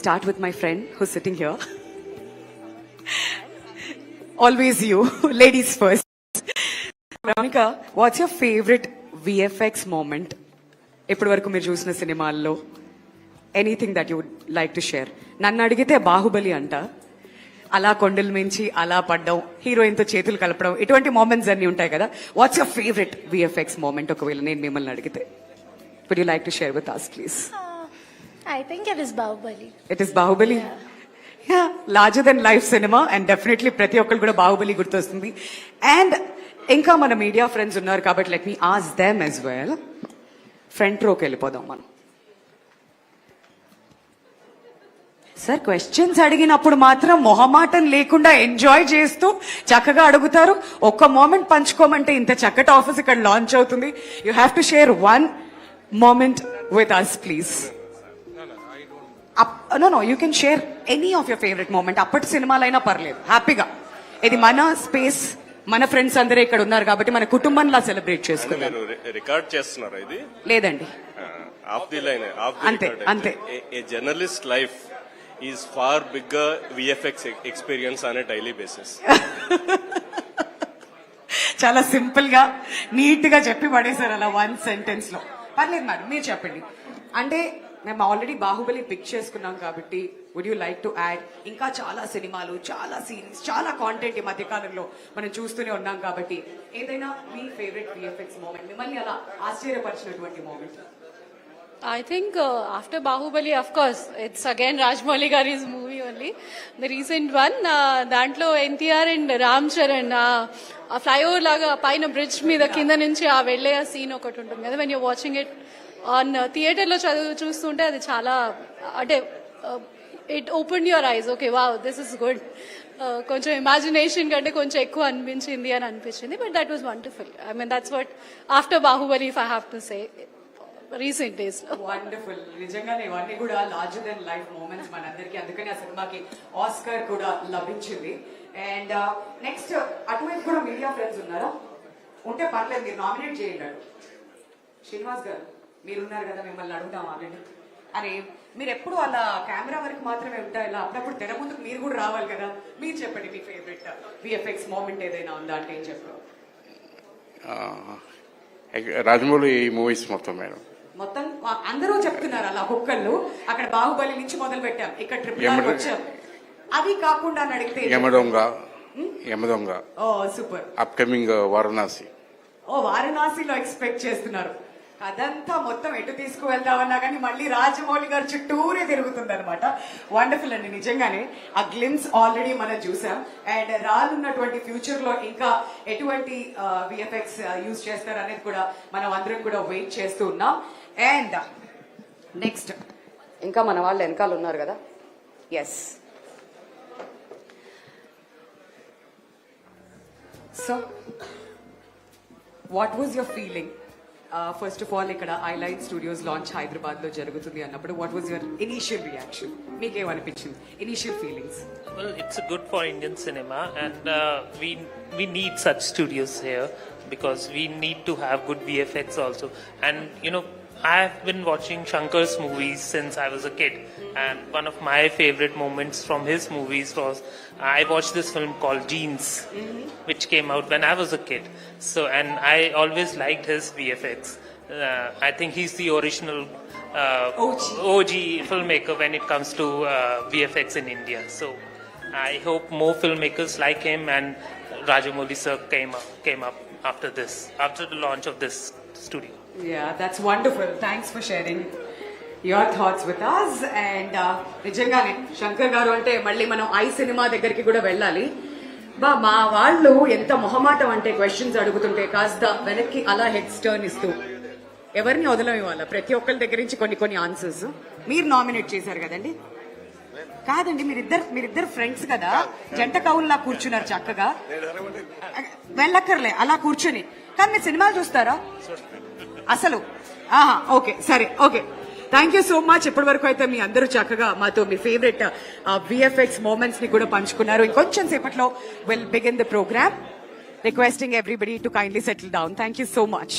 Start with my friend who's sitting here. Always you, ladies first. Veronica, what's your favorite VFX moment? ఇప్పటి వరకు మీరు చూసిన సినిమాల్లో anything that you would like to share. నన్ను అడిగితే బాహుబలి అంట. అలా కొండల మించి అలా పడ్డం, హీరోయిన్తో చేతులు కలపడం, ఇటువంటి మూమెంట్స్ అన్ని ఉంటాయి కదా. What's your favourite VFX moment ఒకవేళ నేను మిమ్మల్ని అడిగితే? Would you like to share with us please? I think it is Bahubali. It is Bahubali? Yeah, larger than life cinema and definitely ప్రతి ఒక్కరు కూడా బాహుబలి గుర్తొస్తుంది. అండ్ ఇంకా మన మీడియా ఫ్రెండ్స్ ఉన్నారు కాబట్టి let me ask them as well. Front రోకి వెళ్ళిపోదాం మనం. సార్ క్వశ్చన్స్ అడిగినప్పుడు మాత్రం మొహమాటం లేకుండా ఎంజాయ్ చేస్తూ చక్కగా అడుగుతారు. ఒక్క మూమెంట్ పంచుకోమంటే ఇంత చక్కటి ఆఫీస్ ఇక్కడ లాంచ్ అవుతుంది. You have to share one moment with us please. No, you can share any of your favorite moment. అప్పటి సినిమాలైనా పర్లేదు, హ్యాపీగా. ఇది మన స్పేస్, మన ఫ్రెండ్స్ అందరూ ఇక్కడ ఉన్నారు కాబట్టి మన కుటుంబంలా సెలబ్రేట్ చేసుకుందాం. రికార్డ్ చేస్తున్నారా ఇది? లేదండి, ఆఫ్ ది లైన్, అంతే అంతే. A journalist life is far bigger VFX experience on a daily basis. చాలా సింపుల్ గా నీట్ గా చెప్పి పడేశారు అలా వన్ సెంటెన్స్ లో. పర్లేదు మేడం, మీరు చెప్పండి. అంటే మేము ఆల్రెడీ బాహుబలి పిక్ చేసుకున్నాం కాబట్టి would you like to add? ఇంకా చాలా సినిమాలు, చాలా సిరీస్, చాలా కాంటెంట్ ఈ మధ్య కాలంలో మనం చూస్తూనే ఉన్నాం కాబట్టి ఏదైనా మీ ఫేవరెట్ విఎఫ్ఎక్స్ మూమెంట్, మిమ్మల్ని అలా ఆశ్చర్యపరిచినటువంటి moment? I think after Bahubali, of course, it's again Rajmouli Gari's movie only. The recent one, దాంట్లో ఎన్టీఆర్ అండ్ రామ్ చరణ్ ఆ ఫ్లైఓవర్ లాగా పైన బ్రిడ్జ్ మీద కింద నుంచి ఆ వెళ్లే ఆ సీన్ ఒకటి ఉంటుంది కదా. When you're watching it on theatre లో చూస్తుంటే అది చాలా అంటే it open your eyes. Okay, wow, this is good. కొంచెం ఇమాజినేషన్ కంటే కొంచెం ఎక్కువ అనిపించింది అని అనిపించింది. But that was wonderful. I mean that's what after Baahubali if I have to say recent days లో. వండర్ఫుల్. నిజంగానే ఇవన్నీ కూడా లార్జర్ దెన్ లైఫ్ మూమెంట్స్ మనందరికీ. అందుకని ఆ సినిమాకి ఆస్కార్ కూడా లభించింది. అండ్ నెక్స్ట్ అటువైపు కూడా మీడియా ఫ్రెండ్స్ ఉన్నారా? ఉంటే పర్లేదు, మీరు నామినేట్ చేయండి. శ్రీనివాస్ గారు మీరున్నారు కదా, మిమ్మల్ని అడుగుతాం ఆల్రెడీ. అరే మీరు ఎప్పుడు అలా కెమెరా వరకు మాత్రమే ఉంటాయి, ఇలా అప్పుడప్పుడు తెర ముందుకు మీరు కూడా రావాలి కదా. మీరు చెప్పండి, మీ ఫేవరెట్ విఎఫ్ఎక్స్ మూమెంట్ ఏదైనా ఉందా అంటే ఏం చెప్తారు? రాజమౌళి మూవీస్ మొత్తం మేడం, మొత్తం అందరూ చెప్తున్నారు అలా ఒక్కళ్ళు. అక్కడ బాహుబలి నుంచి మొదలు పెట్టాం, ఇక్కడ ట్రిపుల్ వచ్చాం. అవి కాకుండా అని అడిగితే యమదొంగ. ఓ సూపర్. అప్కమింగ్ వారణాసి. ఓ వారణాసిలో ఎక్స్పెక్ట్ చేస్తున్నారు. అదంతా మొత్తం ఎటు తీసుకువెళ్దామన్నా కానీ మళ్ళీ రాజమౌళి గారు చుట్టూరే తిరుగుతుంది అనమాట. వండర్ఫుల్ అండి, నిజంగానే ఆ గ్లిమ్స్ ఆల్రెడీ మనం చూసాం. అండ్ రానున్నటువంటి ఫ్యూచర్ లో ఇంకా ఎటువంటి విఎఫ్ఎక్స్ యూజ్ చేస్తారు అనేది కూడా మనం అందరం కూడా వెయిట్ చేస్తూ ఉన్నాం. అండ్ నెక్స్ట్ ఇంకా మన వాళ్ళు వెనకాల ఉన్నారు కదా. Yes, so what was your feeling? First of all ఇక్కడ ఐలైన్ స్టూడియోస్ లాంచ్ హైదరాబాద్ లో జరుగుతుంది అన్నప్పుడు what was your initial reaction? మీకేమనిపించింది, initial feelings? Well, it's good for Indian cinema, and we need such studios here because we need to have good VFX also. And you know, I've been watching Shankar's movies since I was a kid, and one of my favorite moments from his movies was I watched this film called Jeans, which came out when I was a kid. So, and I always liked his VFX. I think he's the original OG filmmaker when it comes to VFX in India. So, I hope more filmmakers like him and Rajamouli sir came up after this, after the launch of this studio. Yeah, that's wonderful. Thanks for sharing your thoughts with us. And నిజంగానే శంకర్ గారు అంటే మళ్ళీ మనం I cinema దగ్గరికి కూడా వెళ్ళాలి. మా వాళ్ళు ఎంత మొహమాటం అంటే క్వశ్చన్స్ అడుగుతుంటే కాస్త వెనక్కి అలా హెడ్ టర్న్ ఇస్తూ ఎవరిని వదలం ఇవ్వాల. ప్రతి ఒక్కరి దగ్గర నుంచి కొన్ని ఆన్సర్స్ మీరు నామినేట్ చేశారు కదండి. కాదండి, మీరిద్దరు ఫ్రెండ్స్ కదా, జంట కవుల్లా కూర్చున్నారు చక్కగా. వెళ్ళక్కర్లే అలా కూర్చుని. కానీ మీరు సినిమాలు చూస్తారా అసలు? ఓకే, సరే, okay. Thank you so much. ఇప్పటి వరకు అయితే మీ అందరూ చక్కగా మాతో మీ ఫేవరెట్ విఎఫ్ఎక్స్ మూమెంట్స్ ని కూడా పంచుకున్నారు. ఇంకొంచెం సేపట్లో will begin the programme. Requesting everybody to kindly settle down. Thank you so much.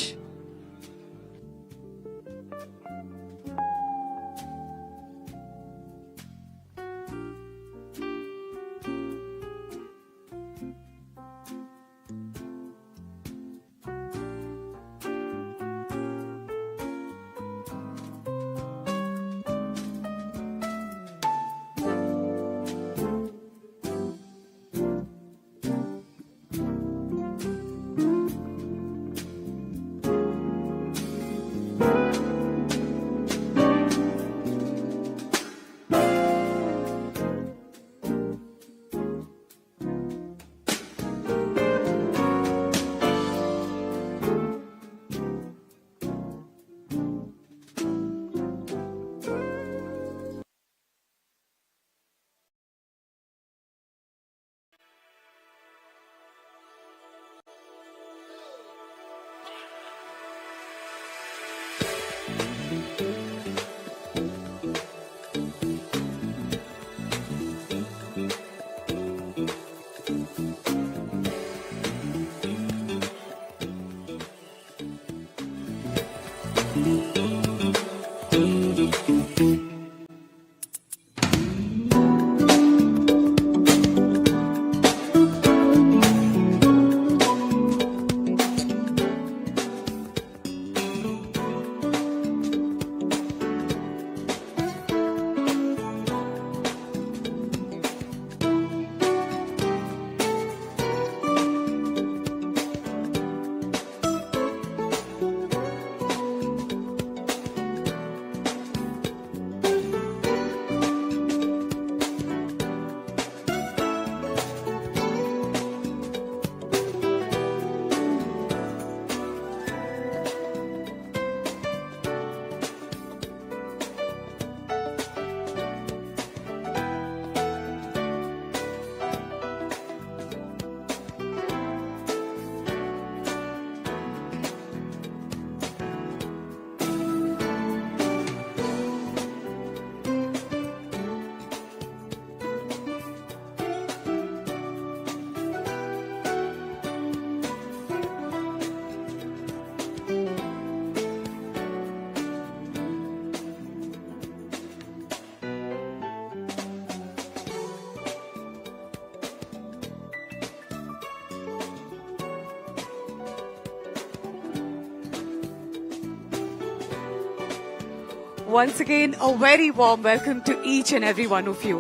Once again, a very warm welcome to each and every one of you.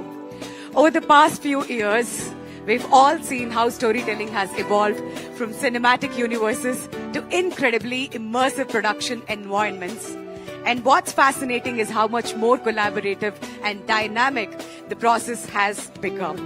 Over the past few years, we've all seen how storytelling has evolved from cinematic universes to incredibly immersive production environments. And what's fascinating is how much more collaborative and dynamic the process has become.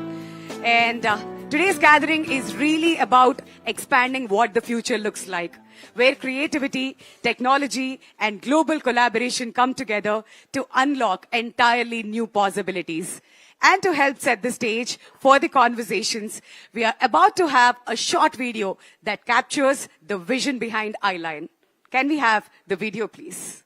And today's gathering is really about expanding what the future looks like, where creativity, technology, and global collaboration come together to unlock entirely new possibilities. And to help set the stage for the conversations, we are about to have a short video that captures the vision behind Eyeline. Can we have the video, please?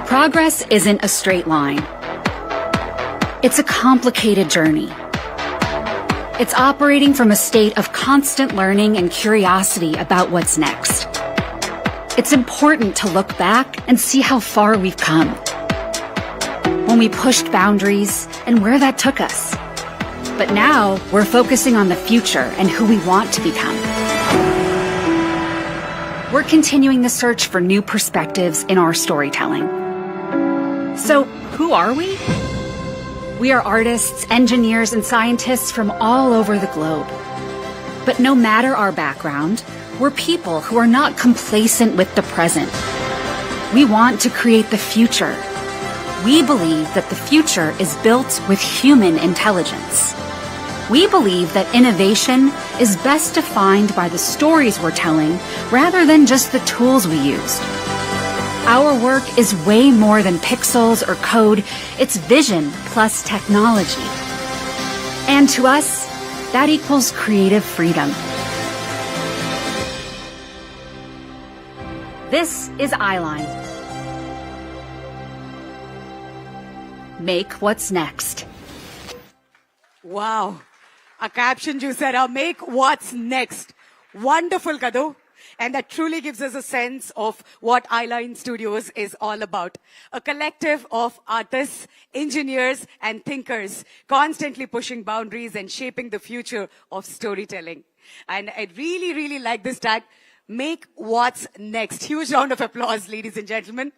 Progress isn't a straight line. It's a complicated journey. It's operating from a state of constant learning and curiosity about what's next. It's important to look back and see how far we've come. When we pushed boundaries and where that took us. But now we're focusing on the future and who we want to become. We're continuing the search for new perspectives in our storytelling. So, who are we? We are artists, engineers, and scientists from all over the globe. But no matter our background, we're people who are not complacent with the present. We want to create the future. We believe that the future is built with human intelligence. We believe that innovation is best defined by the stories we're telling rather than just the tools we used. Our work is way more than pixels or code. It's vision plus technology. And to us, that equals creative freedom. This is Eyeline. Make what's next. Wow. A caption chusara, make what's next. Wonderful, Kado. And that truly gives us a sense of what Eyeline Studios is all about. A collective of artists, engineers, and thinkers constantly pushing boundaries and shaping the future of storytelling. And I really, really like this tag, make what's next. Huge round of applause, ladies and gentlemen.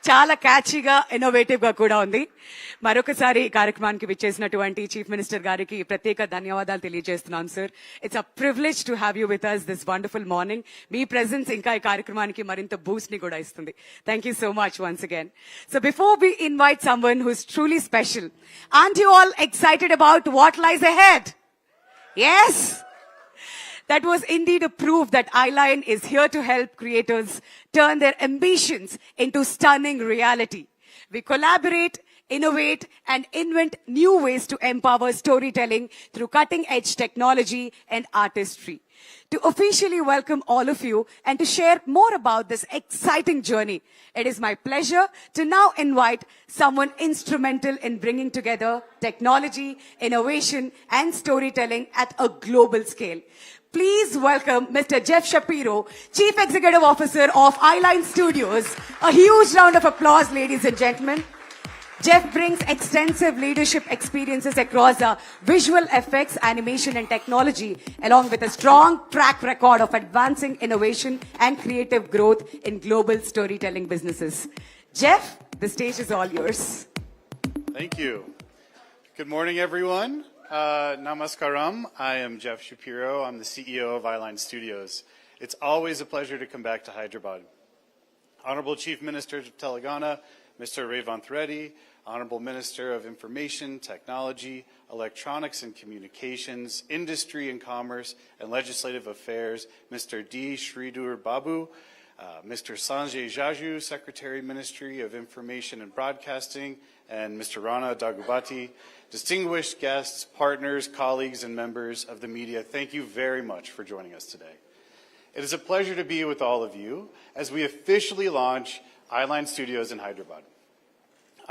చాలా క్యాచీగా innovative గా కూడా ఉంది. మరొకసారి ఈ కార్యక్రమానికి విచ్చేసినటువంటి chief minister గారికి ప్రత్యేక ధన్యవాదాలు తెలియజేస్తున్నాను sir. It's a privilege to have you with us this wonderful morning. మీ ప్రెజెన్స్ ఇంకా ఈ కార్యక్రమానికి మరింత బూస్ట్ ని కూడా ఇస్తుంది. Thank you so much once again. So before we invite someone who is truly special, aren't you all excited about what lies ahead? Yes! That was indeed a proof that Eyeline is here to help creators turn their ambitions into stunning reality. We collaborate, innovate, and invent new ways to empower storytelling through cutting-edge technology and artistry. To officially welcome all of you and to share more about this exciting journey, it is my pleasure to now invite someone instrumental in bringing together technology, innovation, and storytelling at a global scale. Please welcome Mr. Jeff Shapiro, Chief Executive Officer of Eyeline Studios. A huge round of applause, ladies and gentlemen. Jeff brings extensive leadership experiences across visual effects, animation, and technology, along with a strong track record of advancing innovation and creative growth in global storytelling businesses. Jeff, the stage is all yours. Thank you. Good morning, everyone. Namaskaram. I am Jeff Shapiro. I'm the CEO of Eyeline Studios. It's always a pleasure to come back to Hyderabad. Honorable Chief Minister of Telangana, Mr. Revanth Reddy, Honorable Minister of Information, Technology, Electronics and Communications, Industry and Commerce, and Legislative Affairs, Mr. D. Sridhar Babu, Mr. Sanjay Jaju, Secretary, Ministry of Information and Broadcasting, and Mr. Rana Dagubati, distinguished guests, partners, colleagues, and members of the media, thank you very much for joining us today. It is a pleasure to be with all of you as we officially launch Eyeline Studios in Hyderabad.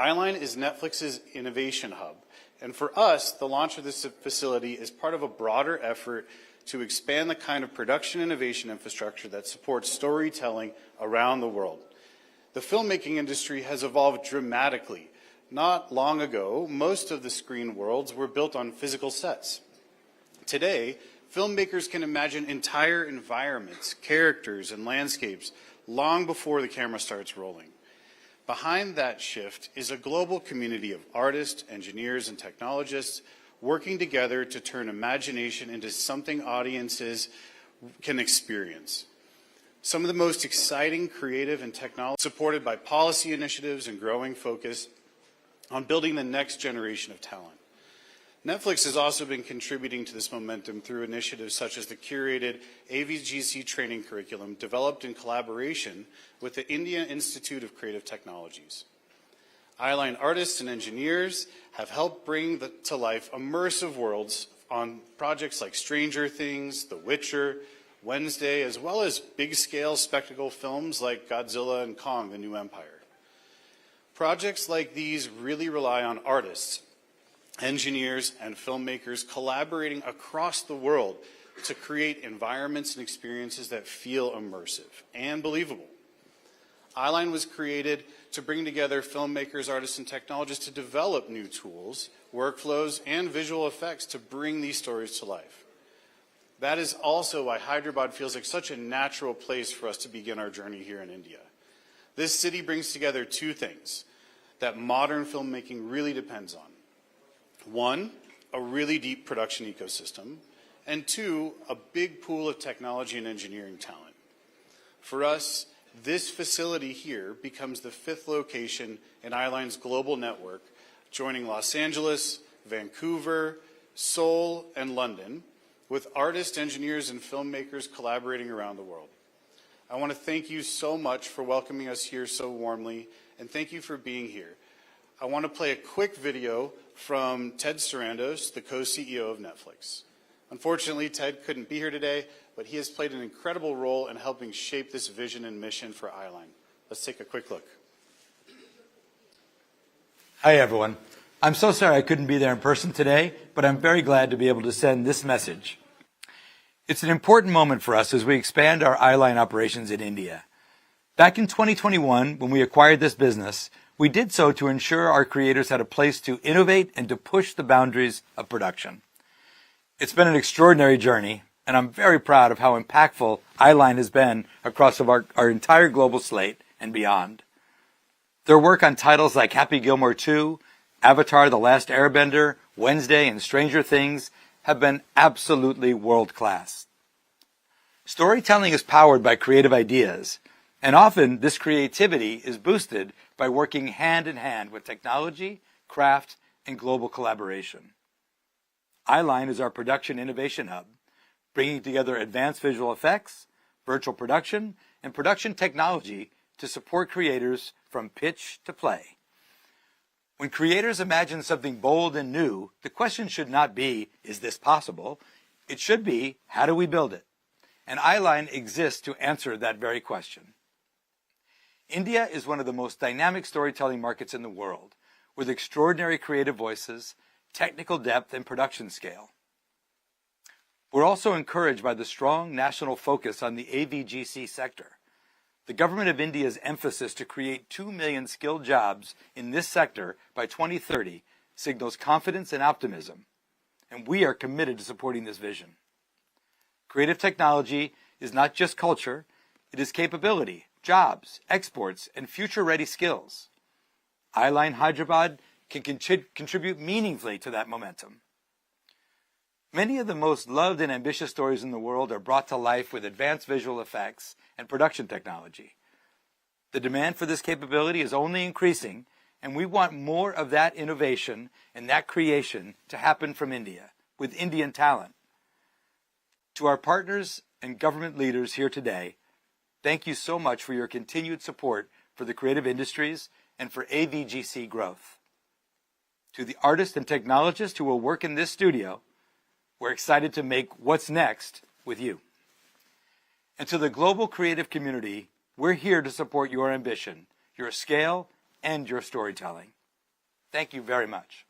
Eyeline is Netflix's innovation hub, and for us, the launch of this facility is part of a broader effort to expand the kind of production innovation infrastructure that supports storytelling around the world. The filmmaking industry has evolved dramatically. Not long ago, most of the screen worlds were built on physical sets. Today, filmmakers can imagine entire environments, characters, and landscapes long before the camera starts rolling. Behind that shift is a global community of artists, engineers, and technologists working together to turn imagination into something audiences can experience. Some of the most exciting, creative, and technology supported by policy initiatives and growing focus on building the next generation of talent. Netflix has also been contributing to this momentum through initiatives such as the curated AVGC training curriculum developed in collaboration with the India Institute of Creative Technologies. Eyeline artists and engineers have helped bring to life immersive worlds on projects like Stranger Things, The Witcher, Wednesday, as well as big-scale spectacle films like Godzilla and Kong, The New Empire. Projects like these really rely on artists, engineers, and filmmakers collaborating across the world to create environments and experiences that feel immersive and believable. Eyeline was created to bring together filmmakers, artists, and technologists to develop new tools, workflows, and visual effects to bring these stories to life. That is also why Hyderabad feels like such a natural place for us to begin our journey here in India. This city brings together two things that modern filmmaking really depends on. One, a really deep production ecosystem, and two, a big pool of technology and engineering talent. For us, this facility here becomes the fifth location in Eyeline's global network, joining Los Angeles, Vancouver, Seoul, and London, with artists, engineers, and filmmakers collaborating around the world. I want to thank you so much for welcoming us here so warmly, and thank you for being here. I want to play a quick video from Ted Sarandos, the co-CEO of Netflix. Unfortunately, Ted couldn't be here today, but he has played an incredible role in helping shape this vision and mission for Eyeline. Let's take a quick look. Hi, everyone. I'm so sorry I couldn't be there in person today, but I'm very glad to be able to send this message. It's an important moment for us as we expand our Eyeline operations in India. Back in 2021, when we acquired this business, we did so to ensure our creators had a place to innovate and to push the boundaries of production. It's been an extraordinary journey, and I'm very proud of how impactful Eyeline has been across our entire global slate and beyond. Their work on titles like Happy Gilmore 2, Avatar: The Last Airbender, Wednesday, and Stranger Things have been absolutely world-class. Storytelling is powered by creative ideas, and often this creativity is boosted by working hand in hand with technology, craft, and global collaboration. Eyeline is our production innovation hub, bringing together advanced visual effects, virtual production, and production technology to support creators from pitch to play. When creators imagine something bold and new, the question should not be, is this possible? It should be, how do we build it? And Eyeline exists to answer that very question. India is one of the most dynamic storytelling markets in the world, with extraordinary creative voices, technical depth, and production scale. We're also encouraged by the strong national focus on the AVGC sector. The government of India's emphasis to create 2 million skilled jobs in this sector by 2030 signals confidence and optimism, and we are committed to supporting this vision. Creative technology is not just culture, it is capability, jobs, exports, and future-ready skills. Eyeline Hyderabad can contribute meaningfully to that momentum. Many of the most loved and ambitious stories in the world are brought to life with advanced visual effects and production technology. The demand for this capability is only increasing, and we want more of that innovation and that creation to happen from India, with Indian talent. To our partners and government leaders here today, thank you so much for your continued support for the creative industries and for AVGC growth. To the artists and technologists who will work in this studio, we're excited to make what's next with you. And to the global creative community, we're here to support your ambition, your scale, and your storytelling. Thank you very much.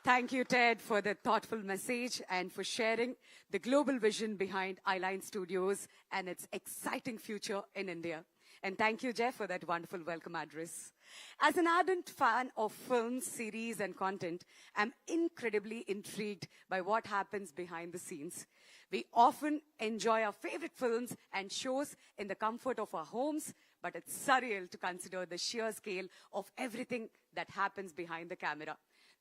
Thank you, Ted, for the thoughtful message and for sharing the global vision behind Eyeline Studios and its exciting future in India. And thank you, Jeff, for that wonderful welcome address. As an ardent fan of films, series, and content, I'm incredibly intrigued by what happens behind the scenes. We often enjoy our favorite films and shows in the comfort of our homes, but it's surreal to consider the sheer scale of everything that happens behind the camera.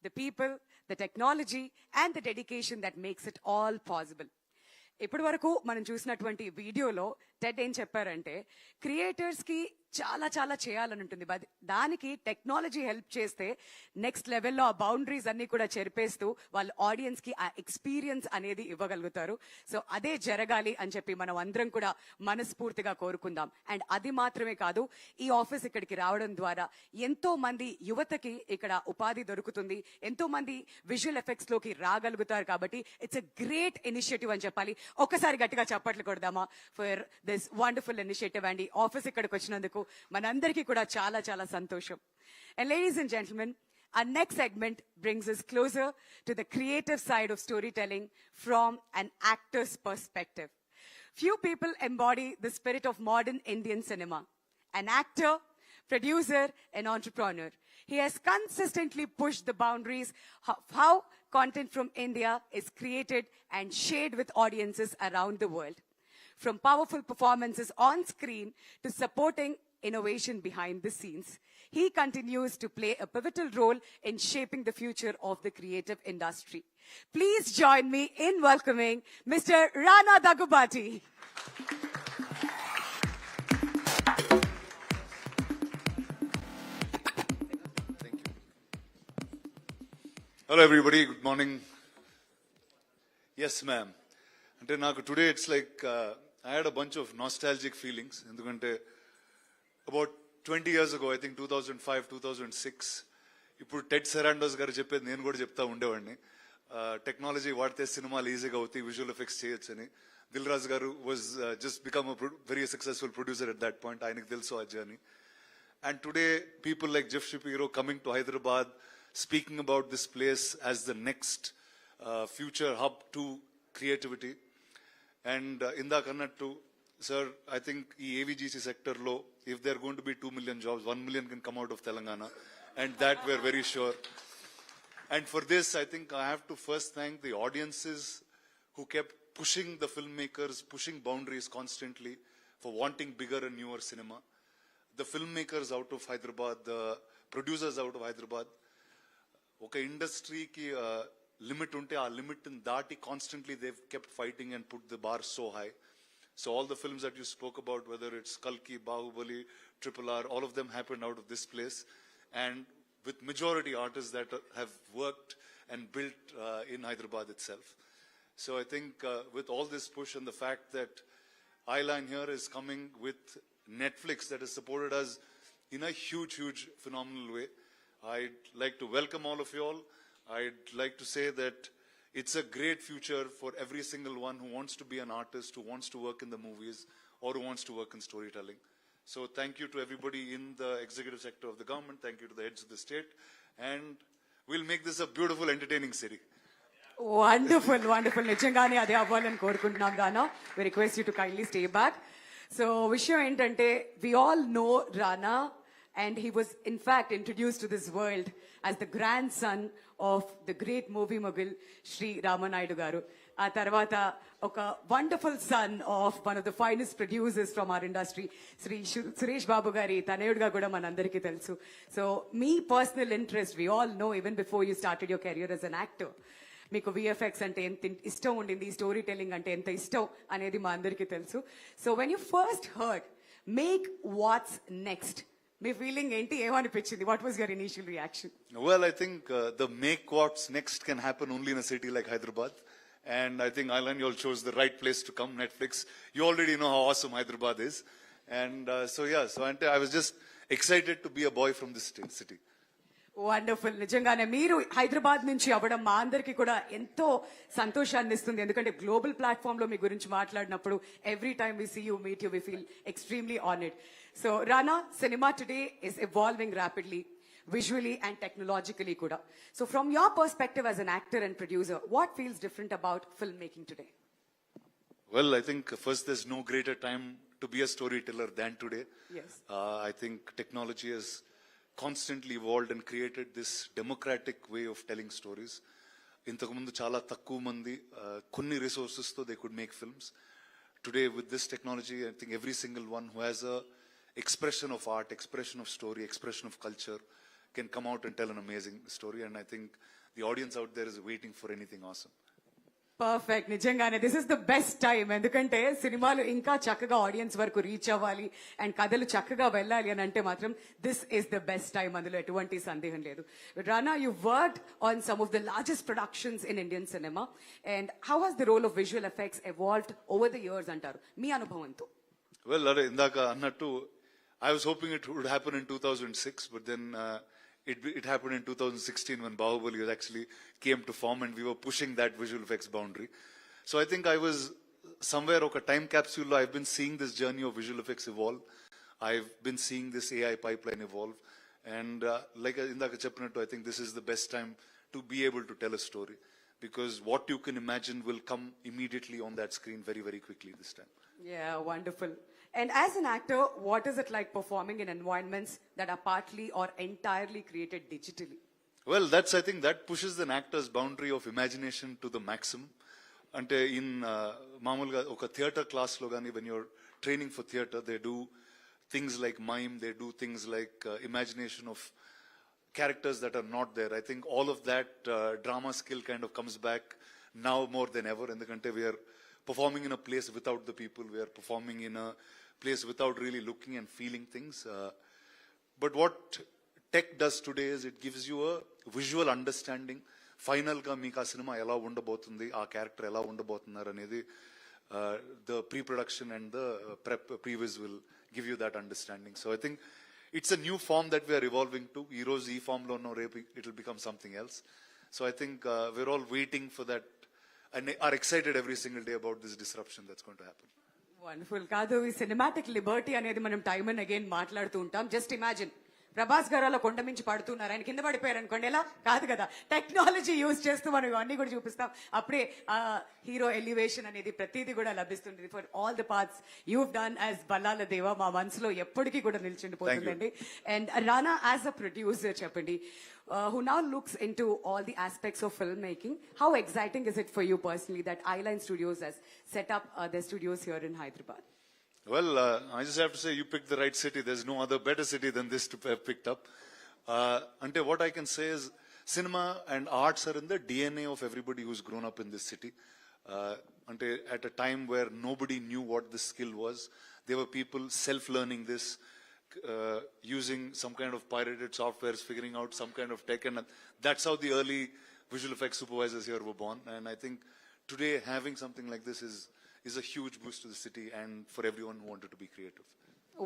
The people, the technology, and the dedication that makes it all possible. ఇప్పటి వరకు మనం చూసినటువంటి వీడియోలో Ted ఏం చెప్పారంటే creators కి చాలా చాలా చేయాలని ఉంటుంది, దానికి టెక్నాలజీ హెల్ప్ చేస్తే నెక్స్ట్ లెవెల్లో ఆ బౌండరీస్ అన్ని కూడా చెరిపేస్తూ వాళ్ళ ఆడియన్స్ కి ఆ ఎక్స్పీరియన్స్ అనేది ఇవ్వగలుగుతారు. సో అదే జరగాలి అని చెప్పి మనం అందరం కూడా మనస్ఫూర్తిగా కోరుకుందాం. అండ్ అది మాత్రమే కాదు, ఈ ఆఫీస్ ఇక్కడికి రావడం ద్వారా ఎంతో మంది యువతకి ఇక్కడ ఉపాధి దొరుకుతుంది, ఎంతో మంది విజువల్ ఎఫెక్ట్స్ లోకి రాగలుగుతారు. కాబట్టి ఇట్స్ ఎ గ్రేట్ ఇనిషియేటివ్ అని చెప్పాలి. ఒక్కసారి గట్టిగా చప్పట్లు కొడదామా for this wonderful initiative. And ఈ ఆఫీస్ ఇక్కడికి వచ్చినందుకు మనందరికీ కూడా చాలా చాలా సంతోషం. And ladies and gentlemen, our next segment brings us closer to the creative side of storytelling from an actor's perspective. Few people embody the spirit of modern Indian cinema. An actor, producer, and entrepreneur. He has consistently pushed the boundaries of how content from India is created and shared with audiences around the world. From powerful performances on screen to supporting innovation behind the scenes, he continues to play a pivotal role in shaping the future of the creative industry. Please join me in welcoming Mr. Rana Daggubati. Thank you. Hello everybody, good morning. Yes ma'am. అంటే నాకు today it's like I had a bunch of nostalgic feelings. ఎందుకంటే about 20 years ago, I think 2005, 2006, ఇప్పుడు Ted సెరాండోస్ గారు చెప్పేది నేను కూడా చెప్తా ఉండేవాడిని. టెక్నాలజీ వాడితే సినిమాలు ఈజీగా అవుతాయి, విజువల్ ఎఫెక్ట్స్ చేయొచ్చు అని. దిల్ రాజు గారు was just become very successful producer at that point. ఆయనకు తెలుసు ఆ journey. And today, people like Jeff Shapiro coming to Hyderabad, speaking about this place as the next future hub to creativity. And indaaka annattu, sir, I think ee AVGC sector lo, if there are going to be 2 million jobs, 1 million can come out of Telangana, and that we're very sure. And for this, I think I have to first thank the audiences who kept pushing the filmmakers, pushing boundaries constantly for wanting bigger and newer cinema. The filmmakers out of Hyderabad, the producers out of Hyderabad, oka industry ki limit unte aa limit ni daati constantly they've kept fighting and put the bar so high. So all the films that you spoke about, whether it's Kalki, Bahubali, RRR, all of them happened out of this place, and with majority artists that have worked and built in Hyderabad itself. So I think with all this push and the fact that Eyeline here is coming with Netflix that has supported us in a huge, phenomenal way, I'd like to welcome all of you all. I'd like to say that it's a great future for every single one who wants to be an artist, who wants to work in the movies, or who wants to work in storytelling. So thank you to everybody in the executive sector of the government. Thank you to the heads of the state. And we'll make this a beautiful, entertaining city. Wonderful, wonderful. నిజంగానే అదే అవ్వాలని కోరుకుంటున్నాం రానా. We request you to kindly stay back. So విషయం ఏంటంటే, we all know Rana, and he was in fact introduced to this world as the grandson of the great movie mogul Shri Ramanaidu garu. ఆ తర్వాత ఒక wonderful son of one of the finest producers from our industry Shri Suresh Babu గారి తనయుడుగా కూడా మనందరికీ తెలుసు. So మీ personal interest we all know even before you started your career as an actor. మీకు విఎఫ్ఎక్స్ అంటే ఎంత ఇష్టం ఉండింది, స్టోరీ టెల్లింగ్ అంటే ఎంత ఇష్టం అనేది మా అందరికీ తెలుసు. So when you first heard make what's next, మీ ఫీలింగ్ ఏంటి, ఏమనిపించింది? What was your initial reaction? Well, I think the make what's next can happen only in a city like Hyderabad. And I think Eyeline, you all chose the right place to come, Netflix. You already know how awesome Hyderabad is. And so I was just excited to be a boy from this city. Wonderful. నిజంగానే మీరు హైదరాబాద్ నుంచి అవ్వడం మా అందరికి కూడా ఎంతో సంతోషాన్ని ఇస్తుంది. ఎందుకంటే గ్లోబల్ ప్లాట్ఫామ్ లో మీ గురించి మాట్లాడినప్పుడు every time we see you, meet you, we feel extremely honoured. So Rana, cinema today is evolving rapidly, visually and technologically kuda. So from your perspective as an actor and producer, what feels different about filmmaking today? Well, I think first there's no greater time to be a storyteller than today. Yes. I think technology has constantly evolved and created this democratic way of telling stories. ఇంతకుముందు చాలా తక్కువ మంది కొన్ని రిసోర్సెస్తో they could make films. Today with this technology, I think every single one who has a expression of art, expression of story, expression of culture can come out and tell an amazing story. And I think the audience out there is waiting for anything awesome. Perfect, నిజంగానే this is the best time. ఎందుకంటే సినిమాలు ఇంకా చక్కగా audience వరకు reach అవ్వాలి and కథలు చక్కగా వెళ్ళాలి అని అంటే మాత్రం this is the best time, అందులో ఎటువంటి సందేహం లేదు. Rana, you worked on some of the largest productions in Indian cinema, and how has the role of visual effects evolved over the years అంటారు మీ అనుభవంతో? Well, అరే ఇందాక అన్నట్టు I was hoping it would happen in 2006, but then it happened in 2016 when Bahubali actually came to form and we were pushing that visual effects boundary. So I think I was somewhere like a time capsule. I've been seeing this journey of visual effects evolve. I've been seeing this AI pipeline evolve. And like indaka cheppinattu, I think this is the best time to be able to tell a story, because what you can imagine will come immediately on that screen very, very quickly this time. Yeah, wonderful. And as an actor, what is it like performing in environments that are partly or entirely created digitally? Well, I think that pushes an actor's boundary of imagination to the maximum. Ante in mamulga oka theatre class lo gani, when you're training for theatre, they do things like mime, they do things like imagination of characters that are not there. I think all of that drama skill kind of comes back now more than ever. Endukante we are performing in a place without the people, we are performing in a place without really looking and feeling things. But what tech does today is it gives you a visual understanding. Final ga meeku aa cinema ela undabotundi, aa character ela undabotunnaru anedi the pre-production and the previs will give you that understanding. So I think it's a new form that we are evolving to. Ee roju ee form lo no repu it will become something else. So I think we're all waiting for that and are excited every single day about this disruption that's going to happen. Wonderful. కాదు, ఈ cinematic Liberty అనేది మనం time and again మాట్లాడుతూ ఉంటాం. Just imagine Prabhas గారు అలా కొండ మించి పడుతున్నారు, ఆయన కింద పడిపోయారు అనుకోండి, ఎలా కాదు కదా, టెక్నాలజీ యూజ్ చేస్తూ మనం ఇవన్నీ కూడా చూపిస్తాం. అప్పుడే హీరో ఎలివేషన్ అనేది ప్రతిదీ కూడా లభిస్తుంది. For all the parts you done as Bhallaladeva మా మనసులో ఎప్పటికీ కూడా నిలిచిండిపోతుందండి. And Rana, as a producer చెప్పండి, who now looks into all the aspects of filmmaking, how exciting is it for you personally that Eyeline Studios has set up their studios here in Hyderabad? Well, I just have to say you picked the right city. There's no other better city than this to have picked up. Ante what I can say is cinema and arts are in the DNA of everybody who's grown up in this city. Ante at a time where nobody knew what this skill was, there were people self-learning this, using some kind of pirated softwares, figuring out some kind of tech, and that's how the early visual effects supervisors here were born. And I think today having something like this is a huge boost to the city and for everyone who wanted to be creative.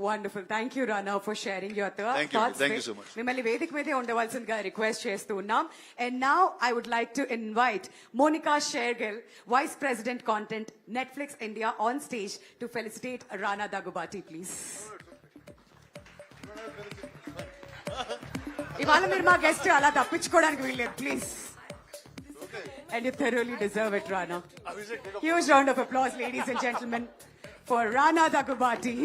Wonderful. Thank you, Rana, for sharing your Thank you. thoughts. Thank you so much. మిమ్మల్ని వేదిక మీదే ఉండవలసిందిగా request చేస్తూ ఉన్నాం. And now I would like to invite Monica Shergill, Vice President Content, Netflix India, on stage to felicitate Rana Daggubati, please. ఇవాళ మీరు మా guest, అలా తప్పించుకోవడానికి వీల్లేదు, please. And you thoroughly deserve it, Rana. Huge round of applause, ladies and gentlemen, for Rana Daggubati.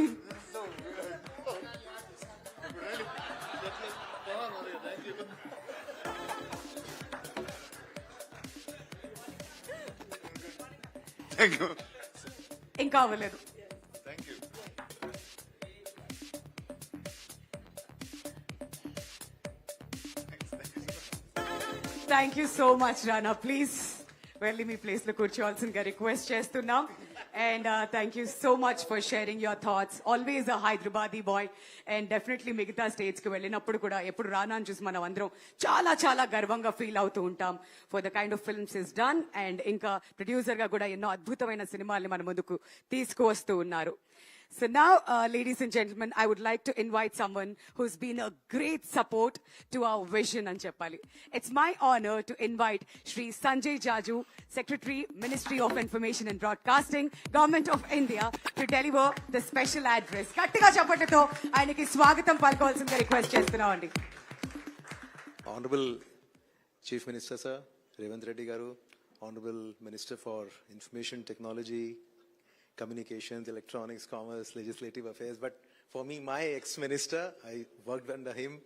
Thank you. ఇంకా అవ్వలేదు. Thank you. Thank you so much Rana. Please వెళ్ళి మీ ప్లేస్ లో కూర్చోవాల్సిందిగా రిక్వెస్ట్ చేస్తున్నాం. And thank you so much for sharing your thoughts. Always a Hyderabadi boy. And definitely మిగతా states కి వెళ్ళినప్పుడు కూడా ఎప్పుడు రానాని చూసి మనం అందరం చాలా చాలా గర్వంగా ఫీల్ అవుతూ ఉంటాం for the kind of films is done. And ఇంకా ప్రొడ్యూసర్ గా కూడా ఎన్నో అద్భుతమైన సినిమాల్ని మన ముందుకు తీసుకువస్తూ ఉన్నారు. So now, ladies and gentlemen, I would like to invite someone who's been a great support to our vision and Cheppali. It's my honor to invite Shri Sanjay Jaju, Secretary, Ministry of Information and Broadcasting, Government of India, to deliver the special address. Kattiga chappattato ayaniki swagatam palkovalsinదిగా request చేస్తున్నామండి. Honorable Chief Minister Sir, Revanth Reddy garu, Honorable Minister for Information Technology, communications, electronics, commerce, legislative affairs. But for me, my ex-minister, I worked under him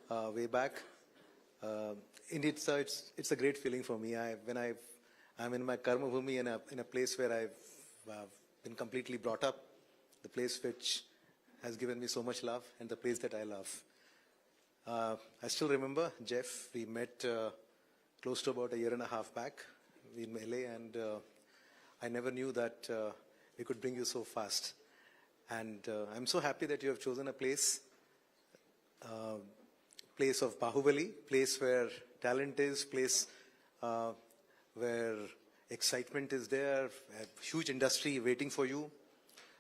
way back. Indeed, sir, it's a great feeling for me. I'm in my karma bhumi in a place where I've been completely brought up, the place which has given me so much love and the place that I love. I still remember, Jeff, we met close to about a year and a half back in LA, and I never knew that we could bring you so fast. And I'm so happy that you have chosen a place of Bahubali, place where talent is, place where excitement is there, a huge industry waiting for you.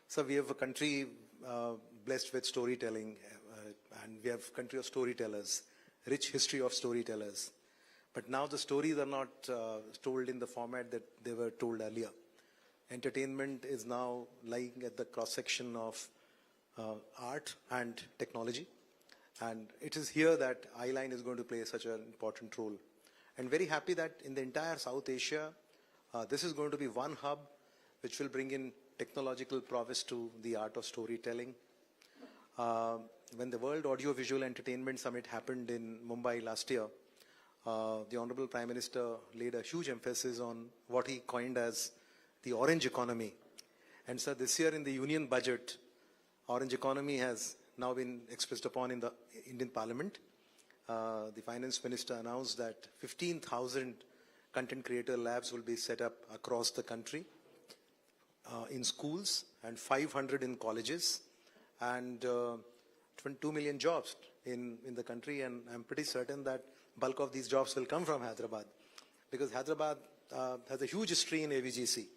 So we have a country blessed with storytelling, and we have a country of storytellers, rich history of storytellers. But now the stories are not told in the format that they were told earlier. Entertainment is now lying at the cross-section of art and technology. And it is here that Eyeline is going to play such an important role. And very happy that in the entire South Asia, this is going to be one hub which will bring in technological prowess to the art of storytelling. When the World Audio Visual Entertainment Summit happened in Mumbai last year, the Honorable Prime Minister laid a huge emphasis on what he coined as the orange economy. And so this year in the Union Budget, orange economy has now been expressed upon in the Indian Parliament. The Finance Minister announced that 15,000 content creator labs will be set up across the country in schools and 500 in colleges, and 2 million jobs in the country. And I'm pretty certain that bulk of these jobs will come from Hyderabad, because Hyderabad has a huge history in AVGC.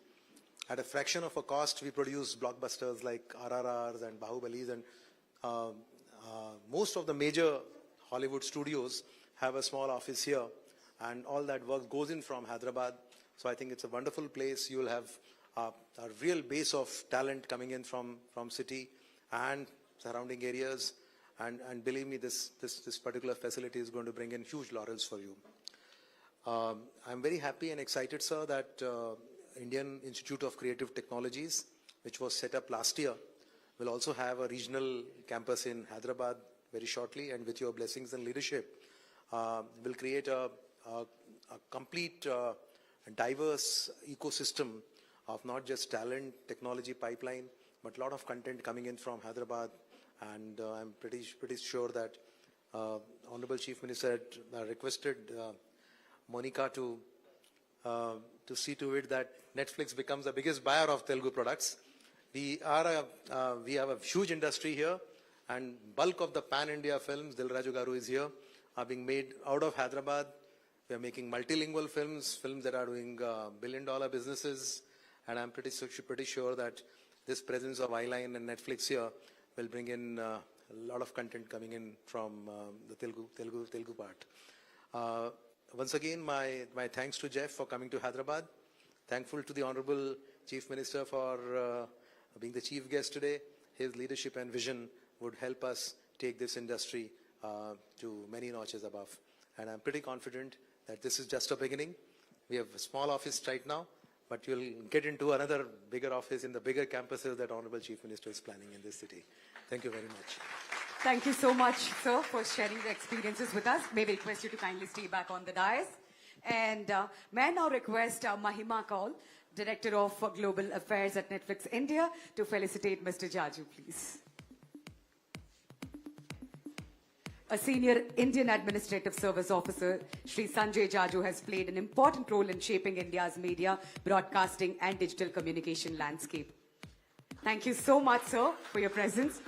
At a fraction of a cost, we produce blockbusters like RRRs and Bahubalis, and most of the major Hollywood studios have a small office here, and all that work goes in from Hyderabad. So I think it's a wonderful place. You will have a real base of talent coming in from city and surrounding areas, and believe me, this particular facility is going to bring in huge laurels for you. I'm very happy and excited, sir, that Indian Institute of Creative Technologies, which was set up last year, will also have a regional campus in Hyderabad very shortly, and with your blessings and leadership, will create a complete diverse ecosystem of not just talent, technology pipeline, but a lot of content coming in from Hyderabad. And I'm pretty sure that Honorable Chief Minister had requested Monica to see to it that Netflix becomes the biggest buyer of Telugu products. We have a huge industry here, and bulk of the pan-India films, Dil Raju Garu is here, are being made out of Hyderabad. We are making multilingual films that are doing billion-dollar businesses, and I'm pretty sure that this presence of Eyeline and Netflix here will bring in a lot of content coming in from the Telugu part. Once again, my thanks to Jeff for coming to Hyderabad. Thankful to the Honorable Chief Minister for being the chief guest today. His leadership and vision would help us take this industry to many notches above. And I'm pretty confident that this is just a beginning. We have a small office right now, but you'll get into another bigger office in the bigger campuses that Honorable Chief Minister is planning in this city. Thank you very much. Thank you so much, sir, for sharing the experiences with us. May we request you to kindly stay back on the dais. And may I now request Mahima Kaul, Director of Global Affairs at Netflix India, to felicitate Mr. Jaju, please. A senior Indian Administrative Service Officer, Shri Sanjay Jaju, has played an important role in shaping India's media, broadcasting and digital communication landscape. Thank you so much, sir, for your presence.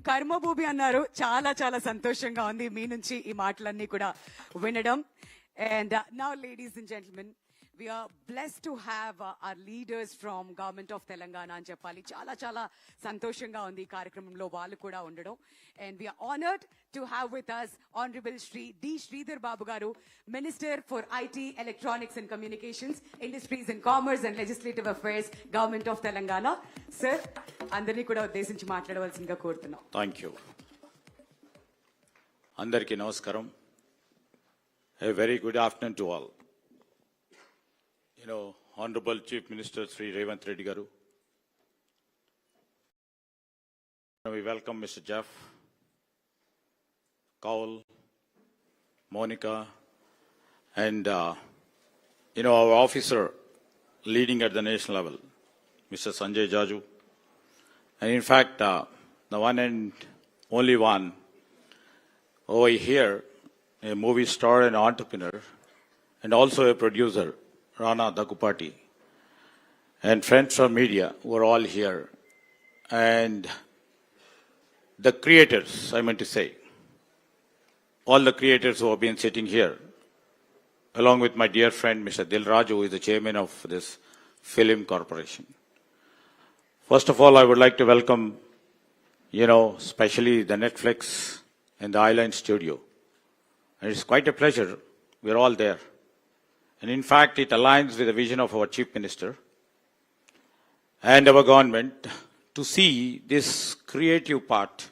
కర్మభూమి అన్నారు, చాలా చాలా సంతోషంగా ఉంది మీ నుంచి ఈ మాటలన్నీ కూడా వినడం. And now, ladies and gentlemen, we are blessed to have our leaders from Government of Telangana అని చెప్పాలి. చాలా చాలా సంతోషంగా ఉంది ఈ కార్యక్రమంలో వాళ్ళు కూడా ఉండడం. And we are honored to have with us Honorable Shri D. Sridhar Babu Garu, Minister for IT, Electronics and Communications, Industries and Commerce and Legislative Affairs, Government of Telangana. Sir, అందరినీ కూడా ఉద్దేశించి మాట్లాడవలసిందిగా కోరుతున్నాం. Thank you. అందరికీ నమస్కారం. A very good afternoon to all. Honorable Chief Minister Sri Revanth Reddy garu. We welcome Mr. Jeff, Kaul, Monica, and our officer leading at the national level, Mr. Sanjay Jaju, and in fact, the one and only one over here, a movie star and entrepreneur, and also a producer, Rana Dakupati, and friends from media who are all here, and the creators, I meant to say, all the creators who have been sitting here, along with my dear friend, Mr. Dil Raju, who is the chairman of this film corporation. First of all, I would like to welcome, especially the Netflix and the Island Studio. And it's quite a pleasure. We're all there. And in fact, it aligns with the vision of our Chief Minister and our government to see this creative part.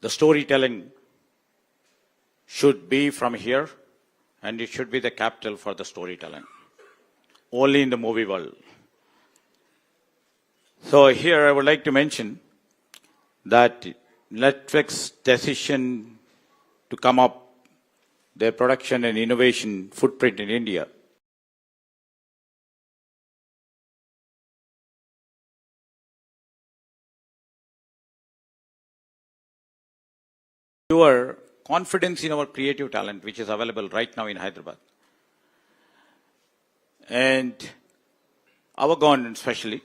The storytelling should be from here, and it should be the capital for the storytelling, only in the movie world. So here I would like to mention that Netflix decision to come up their production and innovation footprint in India your confidence in our creative talent, which is available right now in Hyderabad. And our government especially,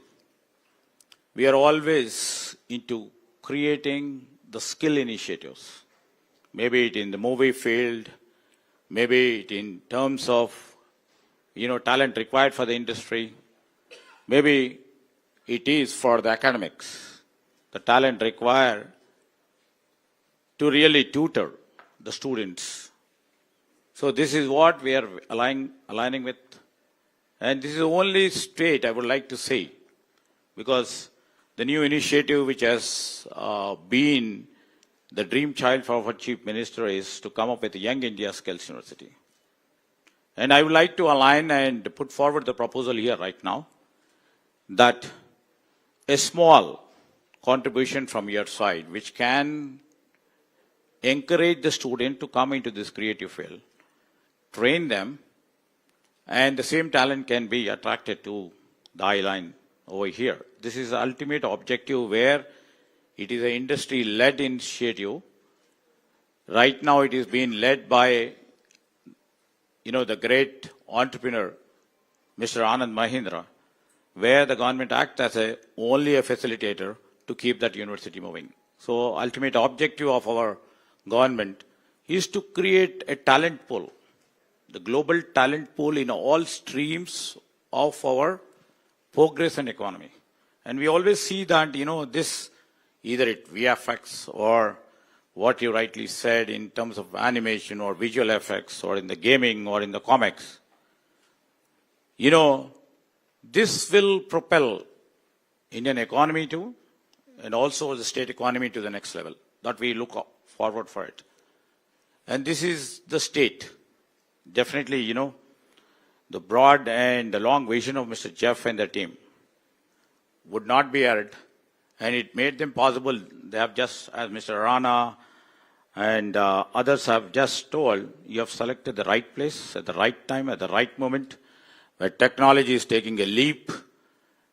we are always into creating the skill initiatives. Maybe it in the movie field, maybe it in terms of, talent required for the industry. Maybe it is for the academics, the talent required to really tutor the students. So this is what we are aligning with. And this is the only state I would like to say, because the new initiative which has been the dream child for our Chief Minister is to come up with a Young India Skills University. And I would like to align and put forward the proposal here right now that a small contribution from your side, which can encourage the student to come into this creative field, train them, and the same talent can be attracted to the I-line over here. This is the ultimate objective where it is an industry-led initiative. Right now it is being led by, the great entrepreneur, Mr. Anand Mahindra, where the government acts as only a facilitator to keep that university moving. So ultimate objective of our government is to create a talent pool, the global talent pool in all streams of our progress and economy. And we always see that, this, either it VFX or what you rightly said in terms of animation or visual effects or in the gaming or in the comics, this will propel Indian economy to, and also the state economy to the next level. That we look forward for it. And this is the state. Definitely, the broad and the long vision of Mr. Jeff and the team would not be added, and it made them possible. They have just, as Mr. Rana and others have just told, you have selected the right place at the right time, at the right moment, where technology is taking a leap,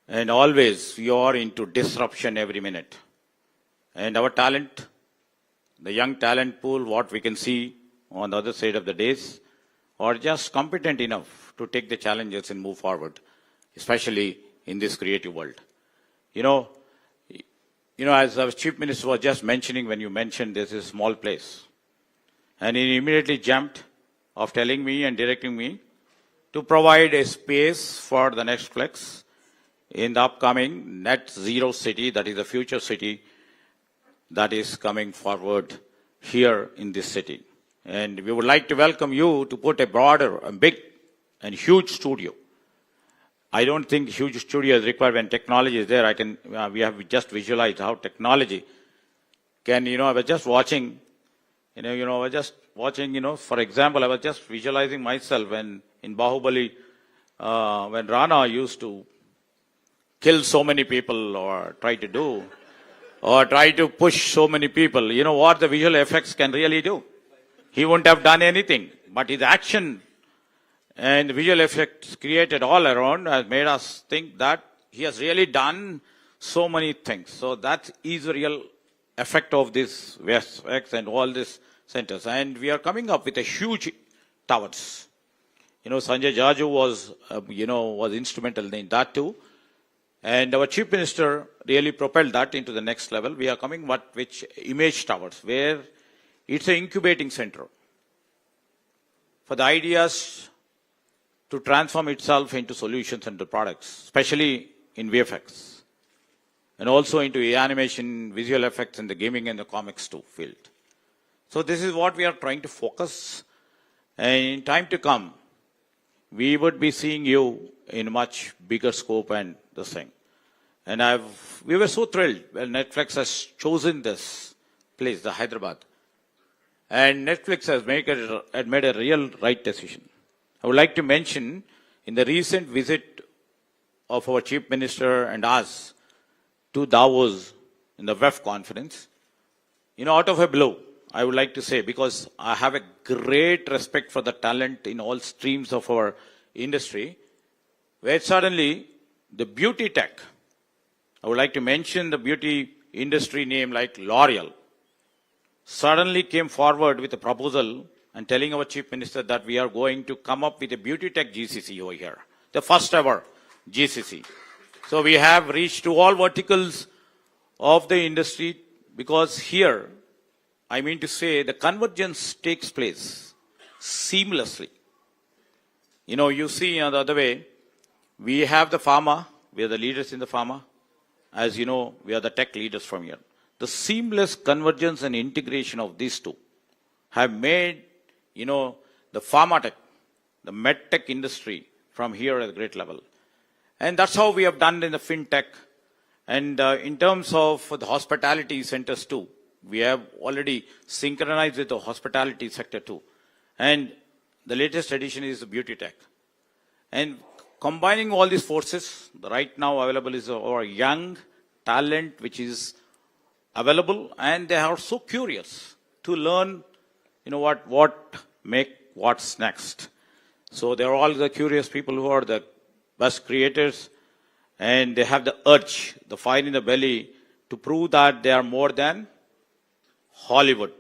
and always we are into disruption every minute. And our talent, the young talent pool, what we can see on the other side of the days, are just competent enough to take the challenges and move forward, especially in this creative world. As our Chief Minister was just mentioning when you mentioned this is a small place, and he immediately jumped of telling me and directing me to provide a space for the next flex in the upcoming net zero city, that is the future city that is coming forward here in this city. And we would like to welcome you to put a broader, a big and huge studio. I don't think huge studio is required when technology is there. We have just visualized how technology can, I was just watching, for example, I was just visualizing myself when in Bahubali when Rana used to kill so many people or try to do, or try to push so many people, you know what the visual effects can really do? He wouldn't have done anything, but his action and the visual effects created all around has made us think that he has really done so many things. So that is the real effect of this VFX and all these centers. And we are coming up with a huge towers. You know, Sanjay Jaju was, was instrumental in that too. And our Chief Minister really propelled that into the next level. We are coming with image towers, where it's an incubating center for the ideas to transform itself into solutions and the products, especially in VFX, and also into animation, visual effects, and the gaming and the comics too field. So this is what we are trying to focus. And in time to come, we would be seeing you in a much bigger scope and this thing. And we were so thrilled when Netflix has chosen this place, the Hyderabad. And Netflix has made a real right decision. I would like to mention, in the recent visit of our Chief Minister and us to Davos in the WEF conference, out of a blue, I would like to say, because I have a great respect for the talent in all streams of our industry, where suddenly the beauty tech, I would like to mention the beauty industry name like L'Oreal, suddenly came forward with a proposal and telling our Chief Minister that we are going to come up with a beauty tech GCC over here, the first ever GCC. So we have reached to all verticals of the industry, because here, I mean to say, the convergence takes place seamlessly. You see the other way, we have the pharma, we are the leaders in the pharma. As you know, we are the tech leaders from here. The seamless convergence and integration of these two have made, the pharma tech, the med tech industry from here at a great level. And that's how we have done in the fintech. And in terms of the hospitality centers too, we have already synchronized with the hospitality sector too. And the latest addition is the beauty tech. And combining all these forces, right now available is our young talent, which is available, and they are so curious to learn, what's next. So they're all the curious people who are the best creators, and they have the urge, the fire in the belly, to prove that they are more than Hollywood.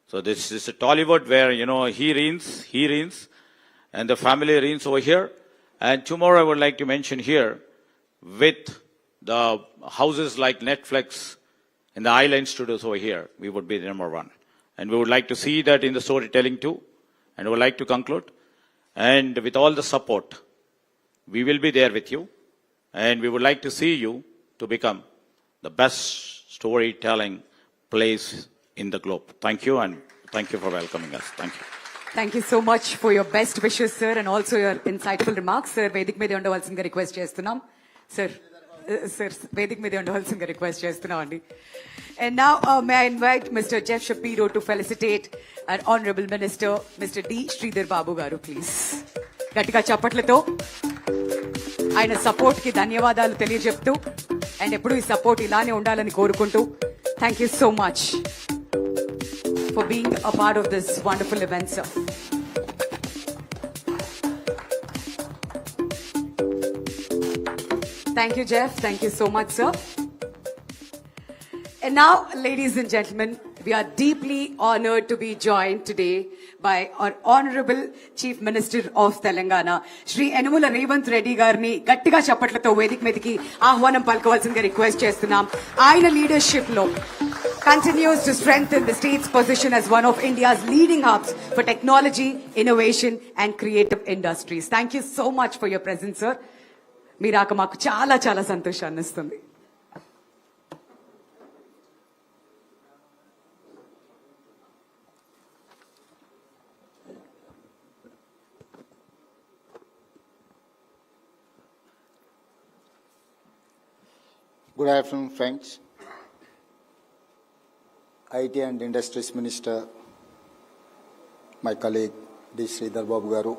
So this is a Tollywood where, he reigns, and the family reigns over here. And tomorrow I would like to mention here, with the houses like Netflix and the Island Studios over here, we would be the number one. And we would like to see that in the storytelling too. And we would like to conclude. And with all the support, we will be there with you. And we would like to see you to become the best storytelling place in the globe. Thank you, and thank you for welcoming us. Thank you. Thank you so much for your best wishes, sir, and also your insightful remarks. Sir, Vedic media ఉండవలసిందిగా request చేస్తున్నాం. Sir, Vedic media ఉండవలసిందిగా request చేస్తున్నాం అండి. And now may I invite Mr. Jeff Shapiro to felicitate our Honorable Minister, Mr. D. Sridhar Babu garu, please. గట్టిగా చప్పట్లతో ఆయన support కి ధన్యవాదాలు తెలియజెప్తూ, అండ్ ఎప్పుడు ఈ సపోర్ట్ ఇలానే ఉండాలని కోరుకుంటూ, thank you so much for being a part of this wonderful event, sir. Thank you, Jeff. Thank you so much, sir. And now, ladies and gentlemen, we are deeply honored to be joined today by our Honorable Chief Minister of Telangana, Shri Yanamula Revanth Reddy Garni, Gattiga Chapatlato Vedic Mediki, Ahwanam Palkavalsinga request chestunam. Ayana leadership lo continues to strengthen the state's position as one of India's leading hubs for technology, innovation, and creative industries. Thank you so much for your presence, sir. Meeraka maaku chala chala santoshanni istundi. Good afternoon, friends. IT and Industries Minister, my colleague D. Sridhar Babu garu,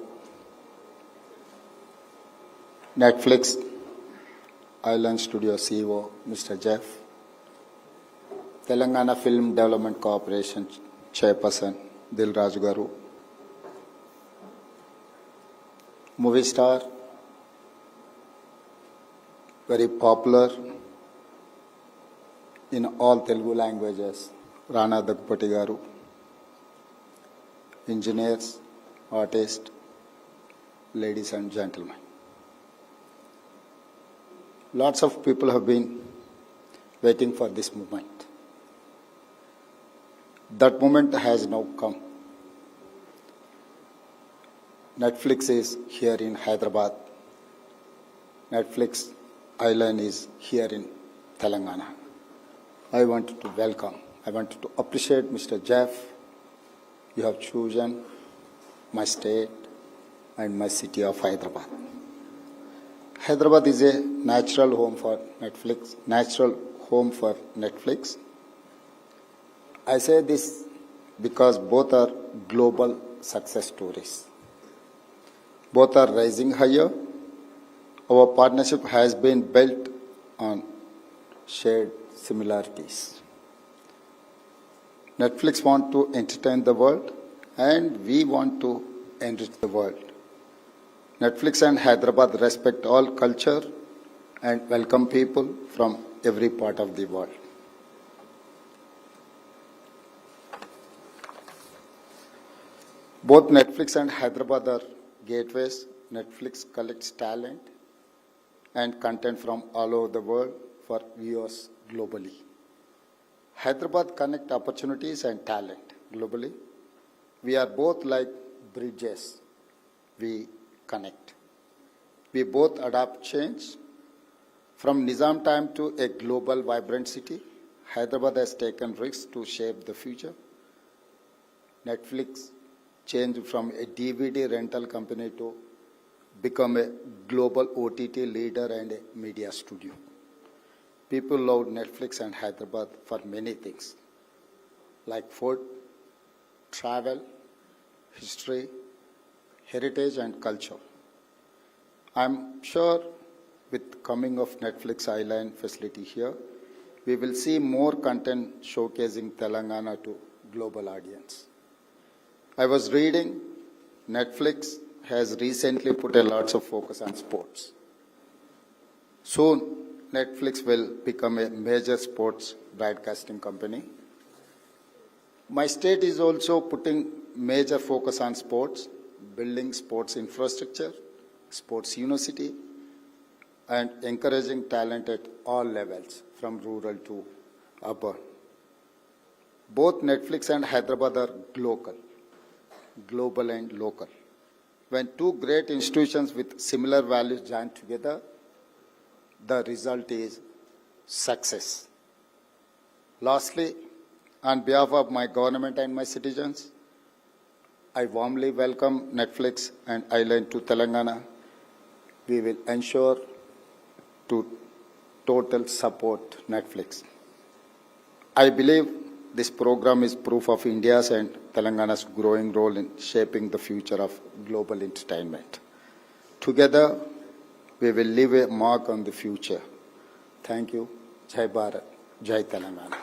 Netflix Island Studio CEO, Mr. Jeff, Telangana Film Development Corporation Chairperson, Dil Raju Garu, movie star, very popular in all Telugu languages, Rana Daggupati Garu, engineers, artists, ladies and gentlemen. Lots of people have been waiting for this moment. That moment has now come. Netflix is here in Hyderabad. Netflix Island is here in Telangana. I want to welcome, I want to appreciate Mr. Jeff. You have chosen my state and my city of Hyderabad. Hyderabad is a natural home for Netflix. I say this because both are global success stories. Both are rising higher. Our partnership has been built on shared similarities. Netflix wants to entertain the world, and we want to enrich the world. Netflix and Hyderabad respect all culture and welcome people from every part of the world. Both Netflix and Hyderabad are gateways. Netflix collects talent and content from all over the world for viewers globally. Hyderabad connects opportunities and talent globally. We are both like bridges. We connect. We both adapt change. From Nizam time to a global vibrant city, Hyderabad has taken risks to shape the future. Netflix changed from a DVD rental company to become a global OTT leader and a media studio. People love Netflix and Hyderabad for many things, like food, travel, history, heritage and culture. I'm sure with coming of Netflix Island facility here, we will see more content showcasing Telangana to global audience. I was reading Netflix has recently put a lot of focus on sports. Soon, Netflix will become a major sports broadcasting company. My state is also putting major focus on sports, building sports infrastructure, sports university, and encouraging talent at all levels, from rural to urban. Both Netflix and Hyderabad are global and local. When two great institutions with similar values join together, the result is success. Lastly, on behalf of my government and my citizens, I warmly welcome Netflix and Island to Telangana. We will ensure to total support Netflix. I believe this program is proof of India's and Telangana's growing role in shaping the future of global entertainment. Together, we will leave a mark on the future. Thank you. Jai Bharat, Jai Telangana.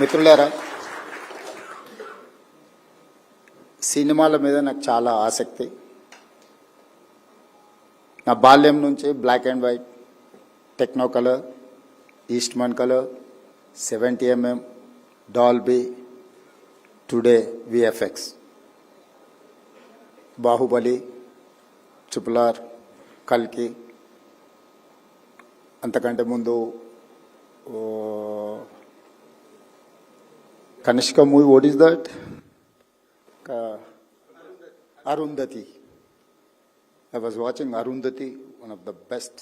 మిత్రులారా, సినిమాల మీద నాకు చాలా ఆసక్తి. నా బాల్యం నుంచి black and white, Technicolor, Eastman colour, 70mm, Dolby, today VFX, Baahubali, triple R, కల్కి, అంతకంటే ముందు Kanishka movie, what is that? Arundhati. I was watching Arundhati, one of the best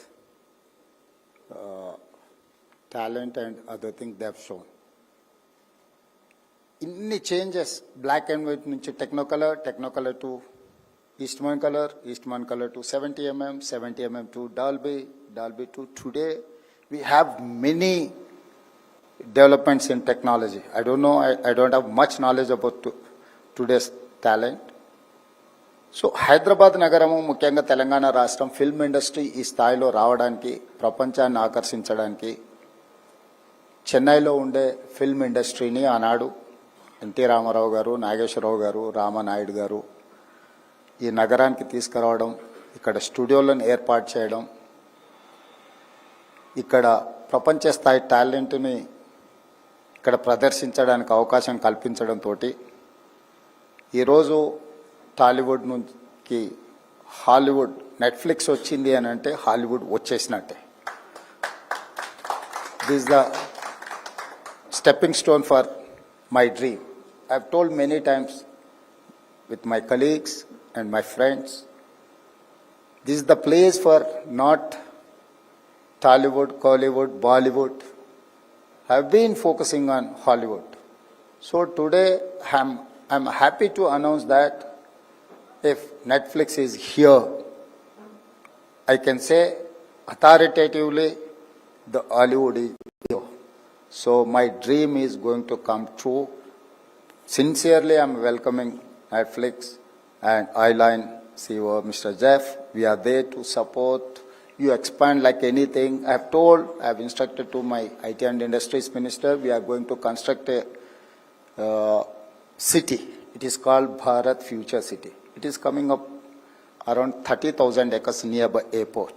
talent and other things they have shown. Inni changes, black and white nunchi technocolor to Eastman color to 70mm, 70mm to Dolby to today. We have many developments in technology. I don't know, I don't have much knowledge about today's talent. So Hyderabad నగరము ముఖ్యంగా తెలంగాణ రాష్ట్రం film industry ఈ స్థాయిలో రావడానికి, ప్రపంచాన్ని ఆకర్షించడానికి చెన్నైలో ఉండే ఫిల్మ్ ఇండస్ట్రీని ఆనాడు ఎన్టీ రామారావు గారు, నాగేశ్వరరావు గారు, రామనాయుడు గారు ఈ నగరానికి తీసుకురావడం, ఇక్కడ స్టూడియోలను ఏర్పాటు చేయడం, ఇక్కడ ప్రపంచ స్థాయి టాలెంట్ని ఇక్కడ ప్రదర్శించడానికి అవకాశం కల్పించడంతో ఈరోజు టాలీవుడ్ నుంచి హాలీవుడ్, నెట్ఫ్లిక్స్ వచ్చింది అని అంటే హాలీవుడ్ వచ్చేసినట్టే. This the stepping stone for my dream. I've told many times with my colleagues and my friends, this is the place for not Tollywood, Collywood, Bollywood. I've been focusing on Hollywood. So today I'm happy to announce that if Netflix is here, I can say authoritatively the Hollywood is here. So my dream is going to come true. Sincerely, I'm welcoming Netflix and Eyeline CEO, Mr. Jeff. We are there to support you expand like anything. I have instructed to my IT and Industries Minister, we are going to construct a city. It is called Bharat Future City. It is coming up around 30,000 acres nearby airport.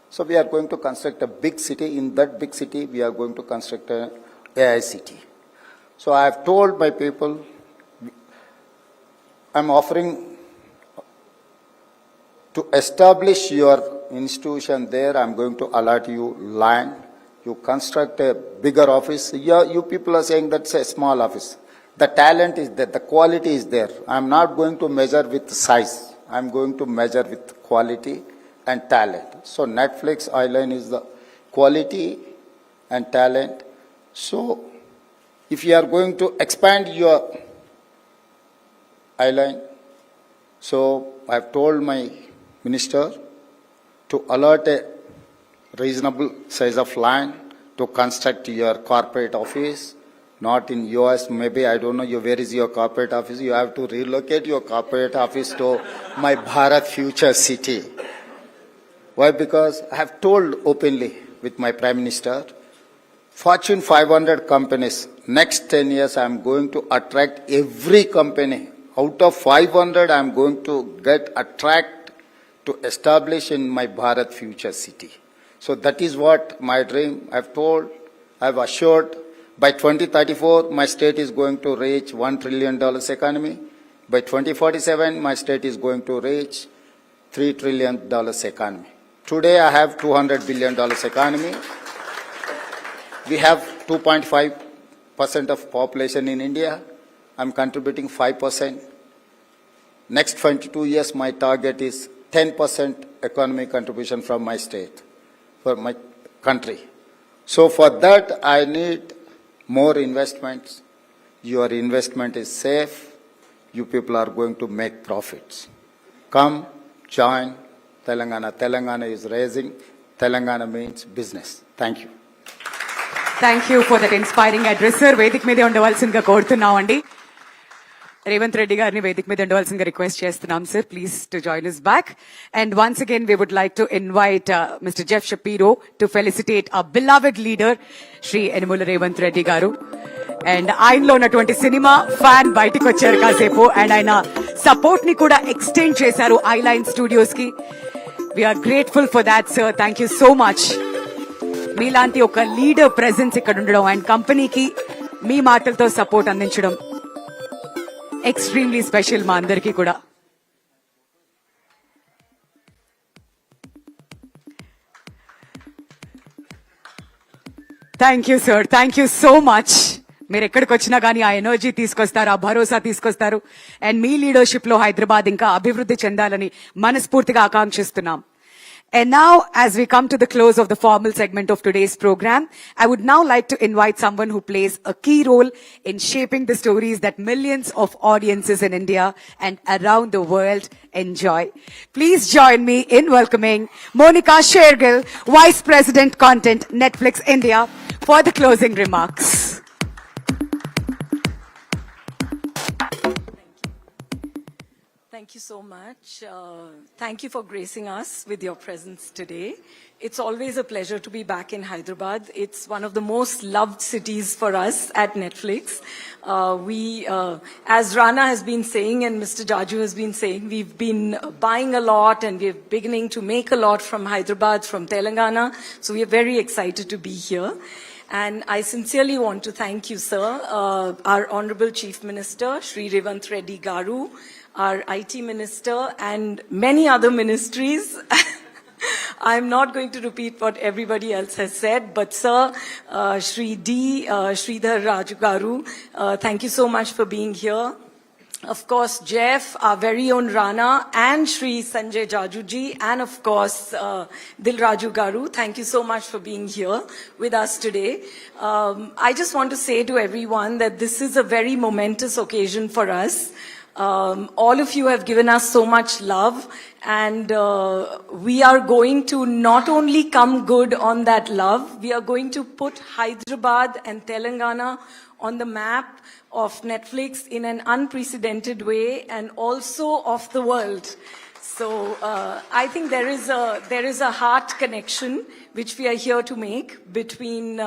So we are going to construct a big city. In that big city, we are going to construct a AI city. So I have told my people, I'm offering to establish your institution there. I'm going to allot you land. You construct a bigger office. You people are saying that's a small office. The talent is there. The quality is there. I'm not going to measure with size. I'm going to measure with quality and talent. So Netflix Eyeline is the quality and talent. So if you are going to expand your Eyeline, so I've told my minister to allot a reasonable size of land to construct your corporate office. Not in US, maybe, I don't know, where is your corporate office? You have to relocate your corporate office to my Bharat Future City. Why? Because I have told openly with my Prime Minister, Fortune 500 companies, next 10 years I am going to attract every company. Out of 500, I am going to attract to establish in my Bharat Future City. So that is what my dream. I have told, I have assured, by 2034, my state is going to reach $1 trillion economy. By 2047, my state is going to reach $3 trillion economy. Today, I have $200 billion economy. We have 2.5% of population in India. I'm contributing 5%. Next 22 years, my target is 10% economic contribution from my state, for my country. So for that, I need more investments. Your investment is safe. You people are going to make profits. Come, join Telangana. Telangana is raising. Telangana means business. Thank you. Thank you for that inspiring address sir. వేదిక మీద ఉండవలసిందిగా కోరుతున్నామండి. రేవంత్ రెడ్డి గారిని వేదిక మీద ఉండవలసిందిగా request చేస్తున్నాం sir, please to join us back. And once again we would like to invite Mr. Jeff Shapiro to felicitate our beloved leader Shri Enamula Revanth Reddy garu. And ఆయనలో ఉన్నటువంటి cinema fan బయటికి వచ్చారు కాసేపు, and ఆయన support ని కూడా extend చేశారు Eyeline Studios కి. We're grateful for that sir. Thank you so much. మీలాంటి ఒక లీడర్ ప్రెజెన్స్ ఇక్కడ ఉండడం అండ్ కంపెనీకి మీ మాటలతో సపోర్ట్ అందించడం ఎక్స్ట్రీమ్లీ స్పెషల్ మా అందరికీ కూడా. Thank you sir, thank you so much. మీరు ఎక్కడికి వచ్చినా కానీ ఆ ఎనర్జీ తీసుకొస్తారు, ఆ భరోసా తీసుకొస్తారు, అండ్ మీ లీడర్షిప్ లో హైదరాబాద్ ఇంకా అభివృద్ధి చెందాలని మనస్ఫూర్తిగా ఆకాంక్షిస్తున్నాం. And now, as we come to the close of the formal segment of today's program, I would now like to invite someone who plays a key role in shaping the stories that millions of audiences in India and around the world enjoy. Please join me in welcoming Monica Shergill, Vice President Content, Netflix India, for the closing remarks. Thank you so much. Thank you for gracing us with your presence today. It's always a pleasure to be back in Hyderabad. It's one of the most loved cities for us at Netflix. As Rana has been saying and Mr. Jaju has been saying, we've been buying a lot and we're beginning to make a lot from Hyderabad, from Telangana. So we are very excited to be here. And I sincerely want to thank you, sir, our Honorable Chief Minister, Shri Revanth Reddy Garu, our IT Minister, and many other ministries. I'm not going to repeat what everybody else has said, but sir, Shri D, Sridhar Raju Garu, thank you so much for being here. Of course, Jeff, our very own Rana, and Shri Sanjay Jajuji, and of course, Dil Raju Garu, thank you so much for being here with us today. I just want to say to everyone that this is a very momentous occasion for us. All of you have given us so much love, and we are going to not only come good on that love, we are going to put Hyderabad and Telangana on the map of Netflix in an unprecedented way, and also of the world. So I think there is a heart connection which we are here to make between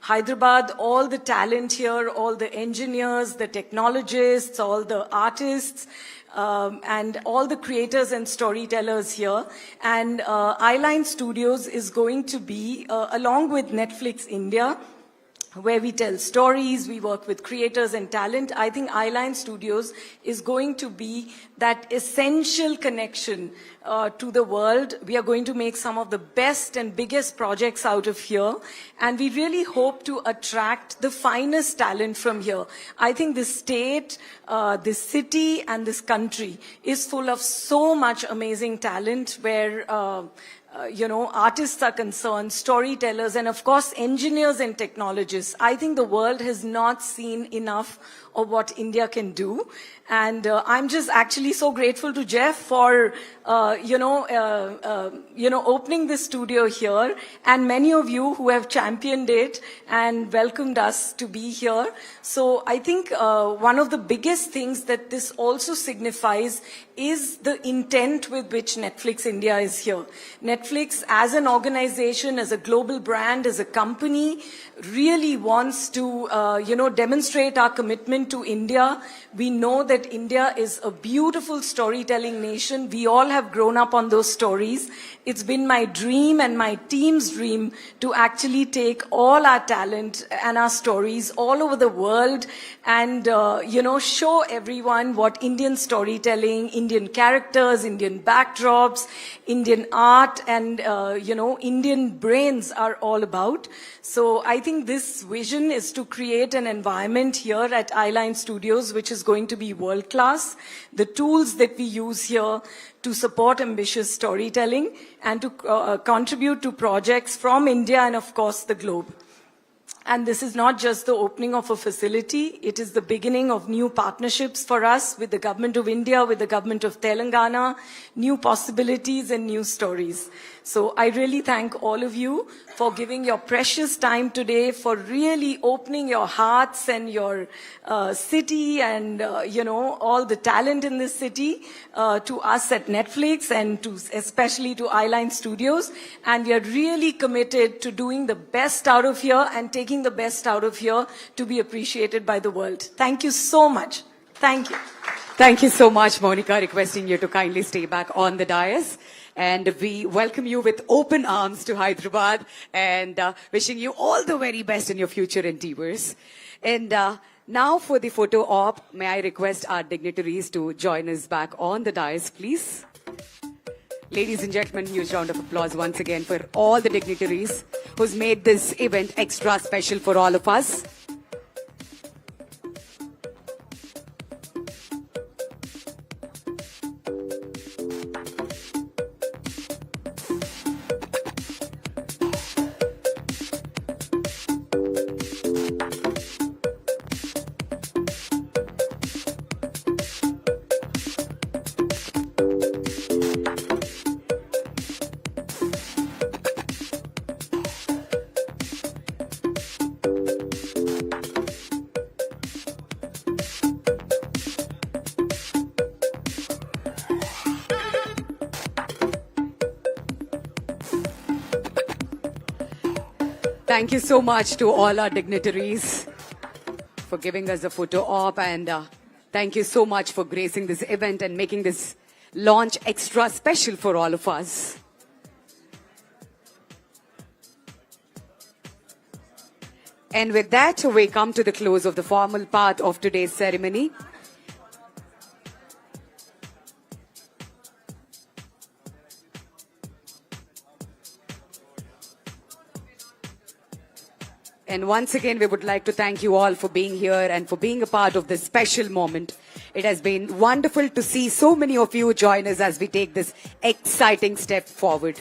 Hyderabad, all the talent here, all the engineers, the technologists, all the artists, and all the creators and storytellers here. And Eyeline Studios is going to be, along with Netflix India, where we tell stories, we work with creators and talent. I think Eyeline Studios is going to be that essential connection to the world. We are going to make some of the best and biggest projects out of here, and we really hope to attract the finest talent from here. I think this state, this city, and this country is full of so much amazing talent where artists are concerned, storytellers, and of course, engineers and technologists. I think the world has not seen enough of what India can do. And I'm just actually so grateful to Jeff for, opening this studio here, and many of you who have championed it and welcomed us to be here. So I think one of the biggest things that this also signifies is the intent with which Netflix India is here. Netflix as an organization, as a global brand, as a company, really wants to, demonstrate our commitment to India. We know that India is a beautiful storytelling nation. We all have grown up on those stories. It's been my dream and my team's dream to actually take all our talent and our stories all over the world and, show everyone what Indian storytelling, Indian characters, Indian backdrops, Indian art, and, Indian brains are all about. So I think this vision is to create an environment here at Eyeline Studios, which is going to be world-class. The tools that we use here to support ambitious storytelling and to contribute to projects from India and, of course, the globe. And this is not just the opening of a facility, it is the beginning of new partnerships for us with the Government of India, with the Government of Telangana, new possibilities and new stories. So I really thank all of you for giving your precious time today, for really opening your hearts and your city and, all the talent in this city to us at Netflix and especially to Eyeline Studios. And we are really committed to doing the best out of here and taking the best out of here to be appreciated by the world. Thank you so much. Thank you. Thank you so much, Monica, requesting you to kindly stay back on the dais. And we welcome you with open arms to Hyderabad and wishing you all the very best in your future endeavors. And now for the photo op, may I request our dignitaries to join us back on the dais, please. Ladies and gentlemen, huge round of applause once again for all the dignitaries who's made this event extra special for all of us. Thank you so much to all our dignitaries for giving us a photo op, and thank you so much for gracing this event and making this launch extra special for all of us. And with that, we come to the close of the formal part of today's ceremony. And once again, we would like to thank you all for being here and for being a part of this special moment. It has been wonderful to see so many of you join us as we take this exciting step forward.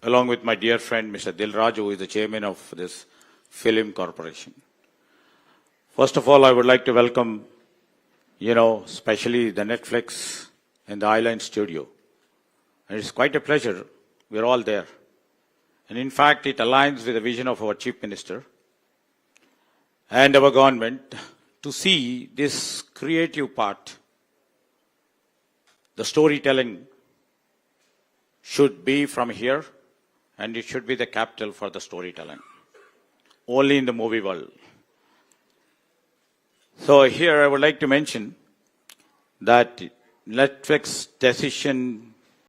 Along with my dear friend, Mr. Dilraj, who is the chairman of this film corporation. First of all, I would like to welcome, especially the Netflix and the Island Studio. And it's quite a pleasure. We're all there. And in fact, it aligns with the vision of our Chief Minister and our government to see this creative part. The storytelling should be from here, and it should be the capital for the storytelling, only in the movie world. So here I would like to mention that Netflix decision